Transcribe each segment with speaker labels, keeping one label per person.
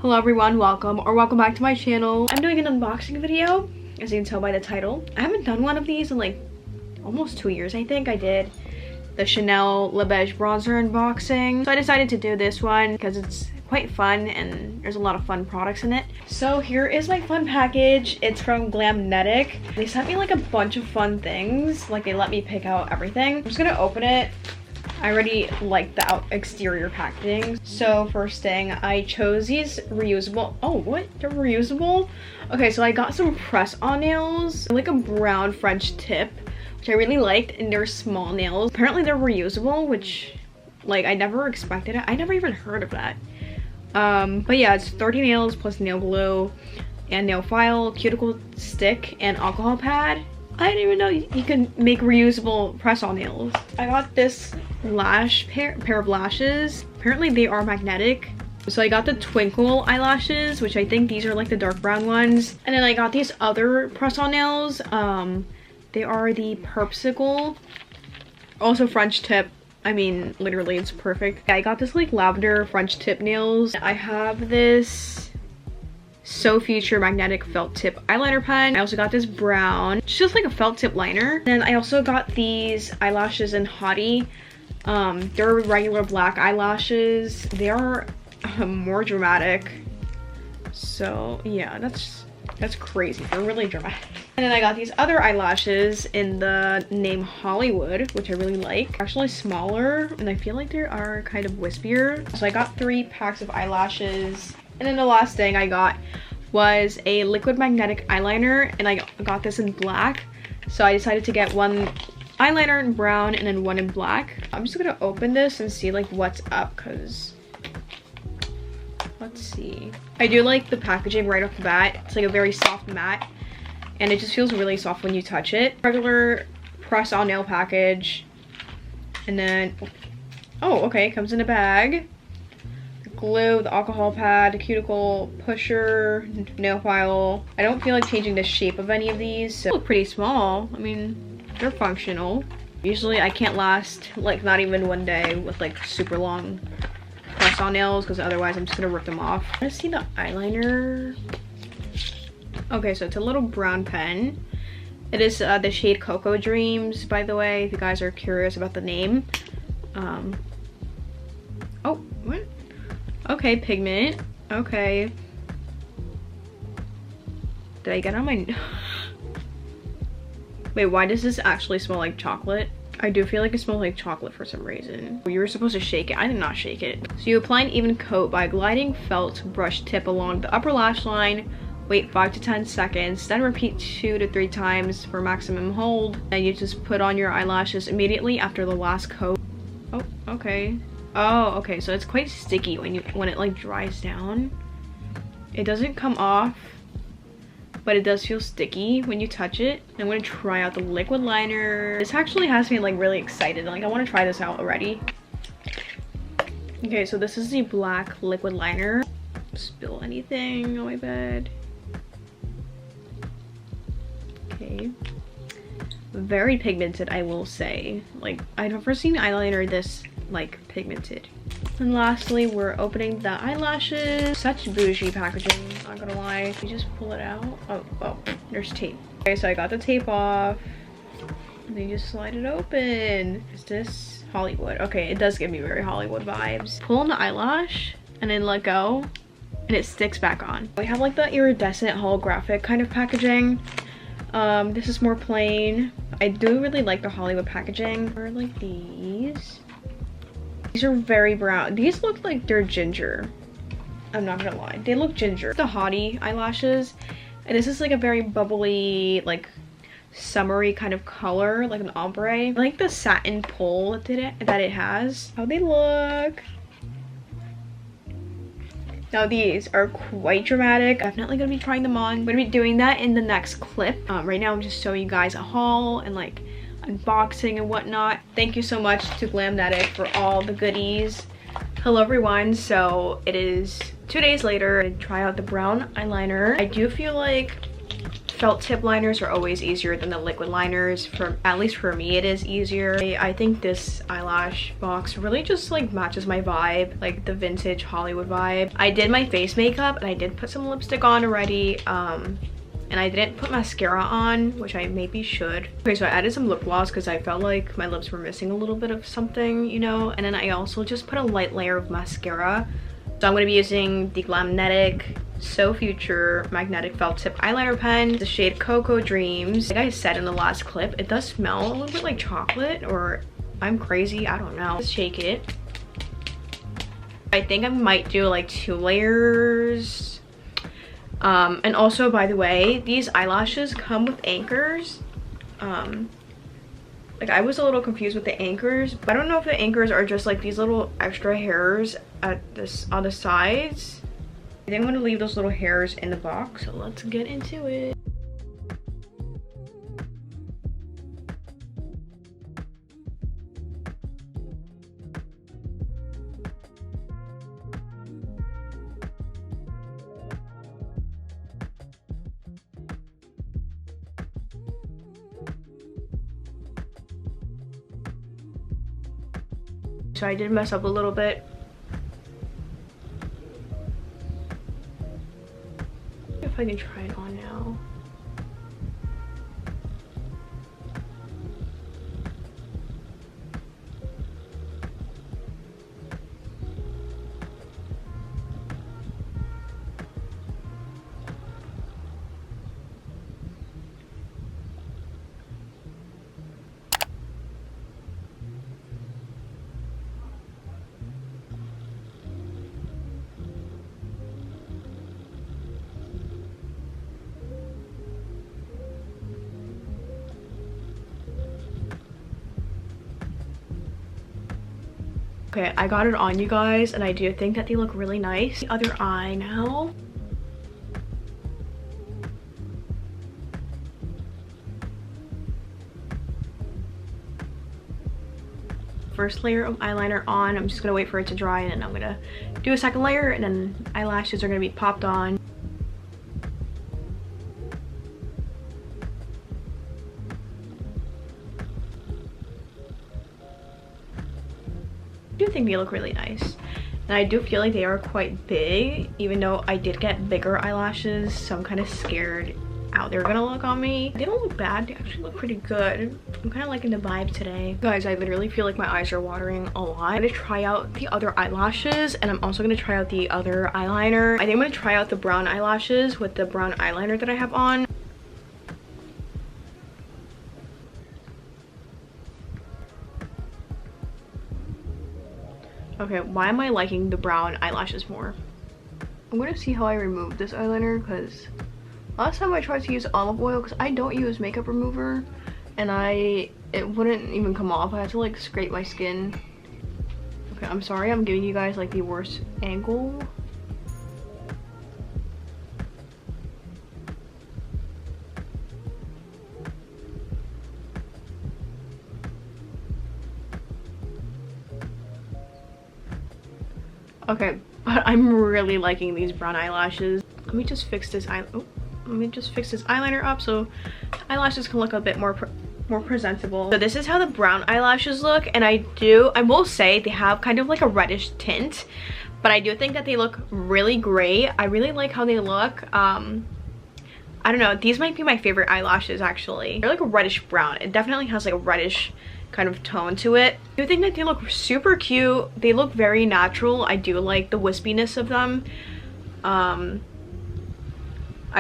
Speaker 1: Hello everyone, welcome back to my channel. I'm doing an unboxing video, as you can tell by the title. I haven't done one of these in like almost 2 years. I think I did the Chanel Le Beige bronzer unboxing. So I decided to do this one because it's quite fun and there's a lot of fun products in it. So here is my fun package. It's from Glamnetic. They sent me like a bunch of fun things. Like they let me pick out everything. I'm just gonna open it. I already like the exterior packaging. So first thing, I chose these reusable. Oh, what? They're reusable? Okay, so I got some press-on nails, like a brown French tip, which I really liked, and they're small nails. Apparently they're reusable, which like I never expected it. I never even heard of that. But yeah, it's 30 nails plus nail glue and nail file, cuticle stick, and alcohol pad. I didn't even know you could make reusable press-on nails. I got this pair of lashes. Apparently they are magnetic. So I got the twinkle eyelashes, which I think these are like the dark brown ones. And then I got these other press-on nails. They are the Perpsicle. Also French tip. I mean, literally it's perfect. I got this like lavender French tip nails. I have this So Future magnetic felt tip eyeliner pen. I also got this brown, it's just like a felt tip liner. Then I also got these eyelashes in Hottie. They're regular black eyelashes. They are more dramatic. So yeah, that's crazy. They're really dramatic. And then I got these other eyelashes in the name Hollywood, which I really like. Actually smaller, and I feel like they are kind of wispier. So I got 3 packs of eyelashes. And then the last thing I got was a liquid magnetic eyeliner, and I got this in black. So I decided to get one eyeliner in brown and then one in black. I'm just gonna open this and see like what's up, because let's see. I do like the packaging right off the bat. It's like a very soft matte, and it just feels really soft when you touch it. Regular press-on nail package, and then oh okay, it comes in a bag. Glue, the alcohol pad, the cuticle pusher, nail file. I don't feel like changing the shape of any of these, so they look pretty small. I mean, they're functional. Usually I can't last like not even 1 day with like super long press-on nails, because otherwise I'm just gonna rip them off. Let's see the eyeliner. Okay, so it's a little brown pen. It is the shade Cocoa Dreams, by the way, if you guys are curious about the name. Oh, what? Okay, pigment. Okay. Did I get on my... Wait, why does this actually smell like chocolate? I do feel like it smells like chocolate for some reason. You were supposed to shake it. I did not shake it. So you apply an even coat by gliding felt brush tip along the upper lash line. Wait 5 to 10 seconds. Then repeat 2 to 3 times for maximum hold. And you just put on your eyelashes immediately after the last coat. Oh, okay. Oh, okay, so it's quite sticky when it like dries down. It doesn't come off, but it does feel sticky when you touch it. I'm gonna try out the liquid liner. This actually has me like really excited. Like I want to try this out already. Okay, so this is the black liquid liner. Spill anything on my bed. Okay. Very pigmented, I will say. Like I've never seen eyeliner this like pigmented. And lastly, we're opening the eyelashes. Such bougie packaging, not gonna lie. You just pull it out. Oh, there's tape. Okay, so I got the tape off, and then you just slide it open. Is this Hollywood? Okay, it does give me very Hollywood vibes. Pull on the eyelash and then let go, and it sticks back on. We have like the iridescent holographic kind of packaging. This is more plain. I do really like the Hollywood packaging. Or like these. These are very brown. These look like they're ginger. I'm not gonna lie. They look ginger. The Hottie eyelashes. And this is like a very bubbly, like summery kind of color, like an ombre. I like the satin pull that it has. How they look. Now these are quite dramatic. Definitely gonna be trying them on. I'm gonna be doing that in the next clip. Right now I'm just showing you guys a haul and like unboxing and whatnot. Thank you so much to Glamnetic for all the goodies. Hello everyone, so it is 2 days later. I try out the brown eyeliner. I do feel like felt tip liners are always easier than the liquid liners. At least for me, it is easier. I think this eyelash box really just like matches my vibe, like the vintage Hollywood vibe. I did my face makeup and I did put some lipstick on already. And I didn't put mascara on, which I maybe should. Okay, so I added some lip gloss because I felt like my lips were missing a little bit of something, you know? And then I also just put a light layer of mascara. So I'm going to be using the Glamnetic So Future Magnetic Felt Tip Eyeliner Pen, the shade Cocoa Dreams. Like I said in the last clip, it does smell a little bit like chocolate, or I'm crazy, I don't know. Let's shake it. I think I might do like 2 layers. And also, by the way, these eyelashes come with anchors. Like I was a little confused with the anchors, but I don't know if the anchors are just like these little extra hairs at on the sides. I think I'm gonna leave those little hairs in the box, so let's get into it. So I did mess up a little bit. If I can try it on now. Okay, I got it on, you guys, and I do think that they look really nice. The other eye now. First layer of eyeliner on. I'm just gonna wait for it to dry, and then I'm gonna do a second layer, and then eyelashes are gonna be popped on. I do think they look really nice, and I do feel like they are quite big, even though I did get bigger eyelashes, so I'm kind of scared how they're gonna look on me. They don't look bad, they actually look pretty good. I'm kind of liking the vibe today. Guys, I literally feel like my eyes are watering a lot. I'm gonna try out the other eyelashes, and I'm also gonna try out the other eyeliner. I think I'm gonna try out the brown eyelashes with the brown eyeliner that I have on. Okay, why am I liking the brown eyelashes more? I'm gonna see how I remove this eyeliner, because last time I tried to use olive oil, because I don't use makeup remover, and it wouldn't even come off. I had to like scrape my skin. Okay, I'm sorry I'm giving you guys like the worst angle. Okay, but I'm really liking these brown eyelashes. Let me just fix this eyeliner up so eyelashes can look a bit more presentable. So this is how the brown eyelashes look, and I will say they have kind of like a reddish tint, but I do think that they look really great. I really like how they look. I don't know, these might be my favorite eyelashes actually. They're like a reddish brown. It definitely has like a reddish kind of tone to it. I do think that they look super cute. They look very natural. I do like the wispiness of them. I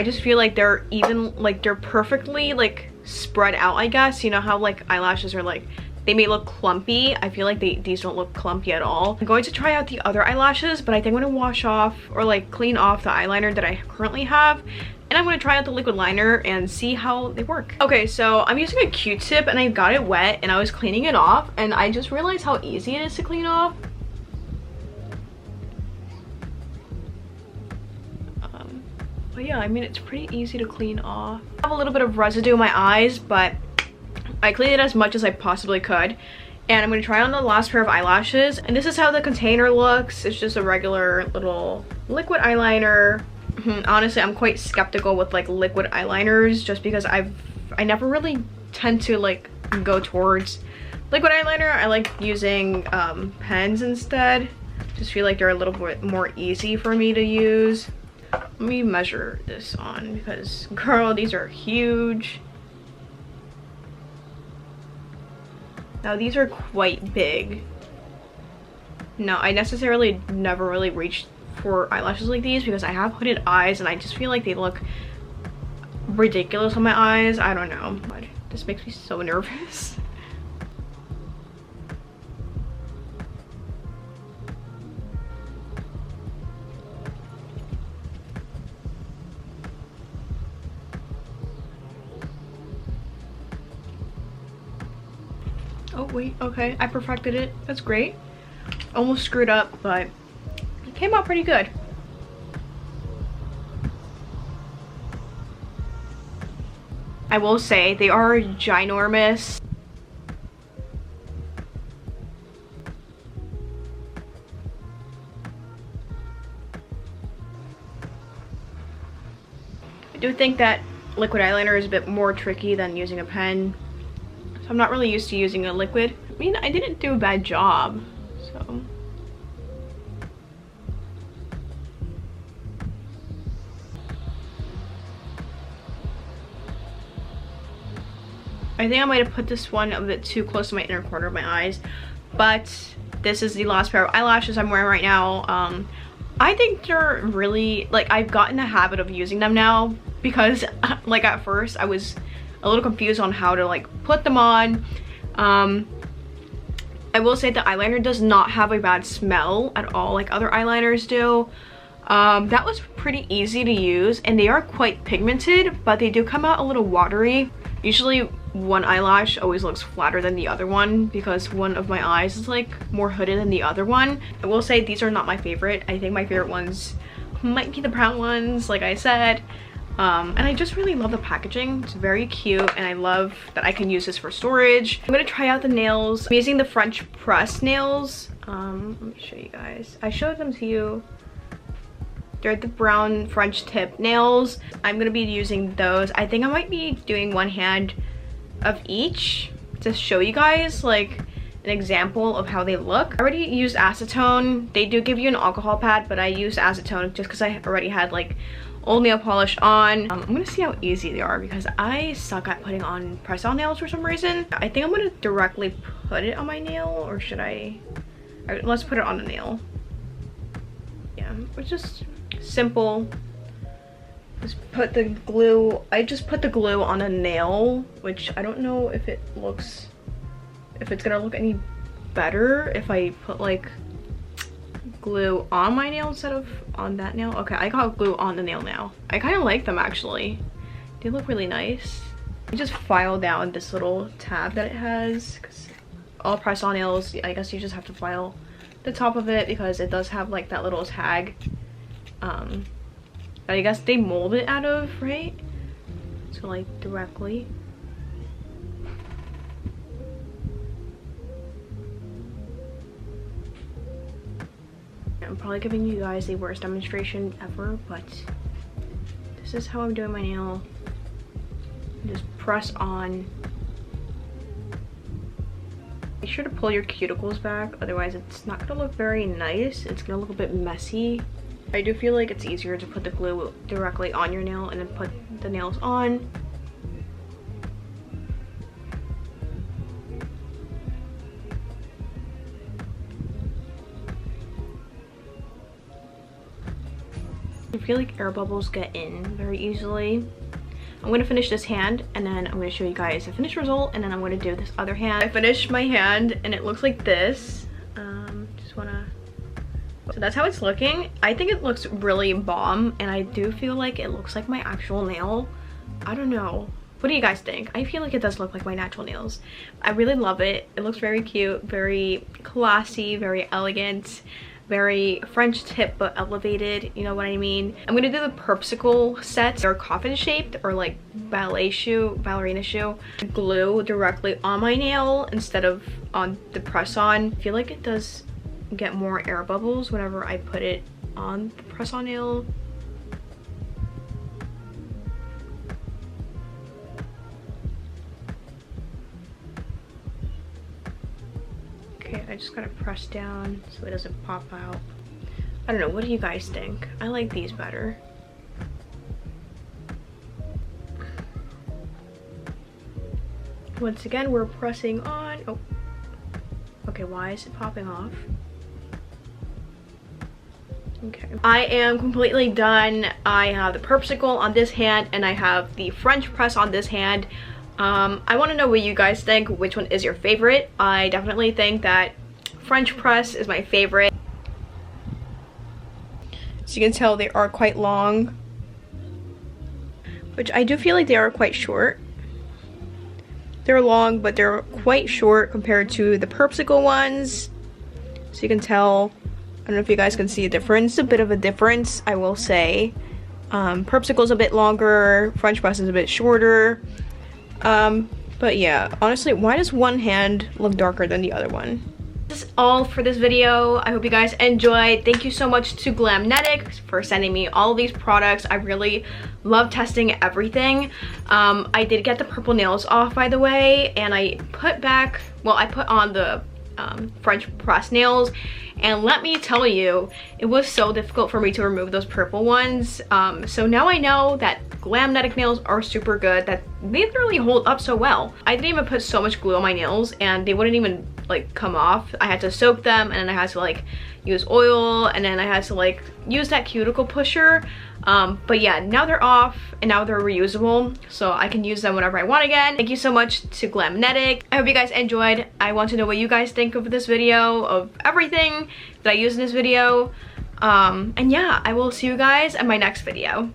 Speaker 1: just feel like they're even like they're perfectly like spread out, I guess. You know how like eyelashes are like, they may look clumpy. I feel like these don't look clumpy at all. I'm going to try out the other eyelashes, but I think I'm going to wash off or like clean off the eyeliner that I currently have, and I'm going to try out the liquid liner and see how they work. Okay, so I'm using a Q-tip and I got it wet and I was cleaning it off, and I just realized how easy it is to clean off. But yeah, I mean, it's pretty easy to clean off. I have a little bit of residue in my eyes, but I cleaned it as much as I possibly could. And I'm going to try on the last pair of eyelashes. And this is how the container looks. It's just a regular little liquid eyeliner. Honestly, I'm quite skeptical with like liquid eyeliners just because I never really tend to like go towards liquid eyeliner. I like using pens instead. Just feel like they're a little bit more easy for me to use. Let me measure this on because girl, these are huge. Now these are quite big. No, I necessarily never really reached for eyelashes like these because I have hooded eyes and I just feel like they look ridiculous on my eyes. I don't know. This makes me so nervous. Oh wait, okay, I perfected it. That's great. Almost screwed up, but it came out pretty good. I will say they are ginormous. I do think that liquid eyeliner is a bit more tricky than using a pen. So I'm not really used to using a liquid. I mean, I didn't do a bad job, so. I think I might have put this one a bit too close to my inner corner of my eyes, but this is the last pair of eyelashes I'm wearing right now. I think they're really, like, I've gotten the habit of using them now because like at first I was a little confused on how to like put them on. I will say the eyeliner does not have a bad smell at all like other eyeliners do. That was pretty easy to use and they are quite pigmented, but they do come out a little watery. Usually one eyelash always looks flatter than the other one because one of my eyes is like more hooded than the other one. I will say these are not my favorite. I think my favorite ones might be the brown ones, like I said. And I just really love the packaging. It's very cute and I love that I can use this for storage. I'm gonna try out the nails. I'm using the French press nails. Let me show you guys. I showed them to you. They're the brown French tip nails. I'm gonna be using those. I think I might be doing one hand of each to show you guys like an example of how they look. I already used acetone. They do give you an alcohol pad, but I used acetone just because I already had like old nail polish on. I'm gonna see how easy they are because I suck at putting on press-on nails for some reason. I think I'm gonna directly put it on my nail, or should I? Let's put it on the nail. Yeah, it's just simple. Just put the glue. I just put the glue on a nail, which I don't know if it looks, if it's gonna look any better if I put like glue on my nail instead of on that nail. Okay, I got glue on the nail now. I kind of like them actually. They look really nice. You just file down this little tab that it has because all press-on nails, I guess you just have to file the top of it because it does have like that little tag that I guess they mold it out of, right? So like directly. I'm probably giving you guys the worst demonstration ever, but this is how I'm doing my nail. Just press on. Make sure to pull your cuticles back, otherwise it's not gonna look very nice. It's gonna look a bit messy. I do feel like it's easier to put the glue directly on your nail and then put the nails on. I feel like air bubbles get in very easily. I'm gonna finish this hand and then I'm gonna show you guys the finished result, and then I'm gonna do this other hand. I finished my hand and it looks like this. So that's how it's looking. I think it looks really bomb, and I do feel like it looks like my actual nail. I don't know. What do you guys think? I feel like it does look like my natural nails. I really love it. It looks very cute, very classy, very elegant, very French tip but elevated, you know what I mean? I'm gonna do the Perpsicle set. They're coffin shaped, or like ballerina shoe. Glue directly on my nail instead of on the press-on. I feel like it does get more air bubbles whenever I put it on the press-on nail. I just gotta press down so it doesn't pop out. I don't know, what do you guys think? I like these better. Once again, we're pressing on. Oh, okay, why is it popping off? Okay, I am completely done. I have the Perpsicle on this hand and I have the French press on this hand. I want to know what you guys think, which one is your favorite. I definitely think that French press is my favorite. So you can tell they are quite long, which I do feel like they are quite short. They're long, but they're quite short compared to the Perpsicle ones. So you can tell, I don't know if you guys can see a difference, a bit of a difference, I will say. Perpsicle's a bit longer, French press is a bit shorter. But yeah, honestly, why does one hand look darker than the other one? This is all for this video. I hope you guys enjoyed. Thank you so much to Glamnetic for sending me all of these products. I really love testing everything. I did get the purple nails off, by the way, and I put on the French press nails, and let me tell you, it was so difficult for me to remove those purple ones. So now I know that Glamnetic nails are super good, that they literally hold up so well. I didn't even put so much glue on my nails and they wouldn't even like come off. I had to soak them, and then I had to like use oil, and then I had to like use that cuticle pusher. But yeah, now they're off and now they're reusable, so I can use them whenever I want again. Thank you so much to Glamnetic. I hope you guys enjoyed. I want to know what you guys think of this video, of everything that I used in this video. And yeah, I will see you guys in my next video.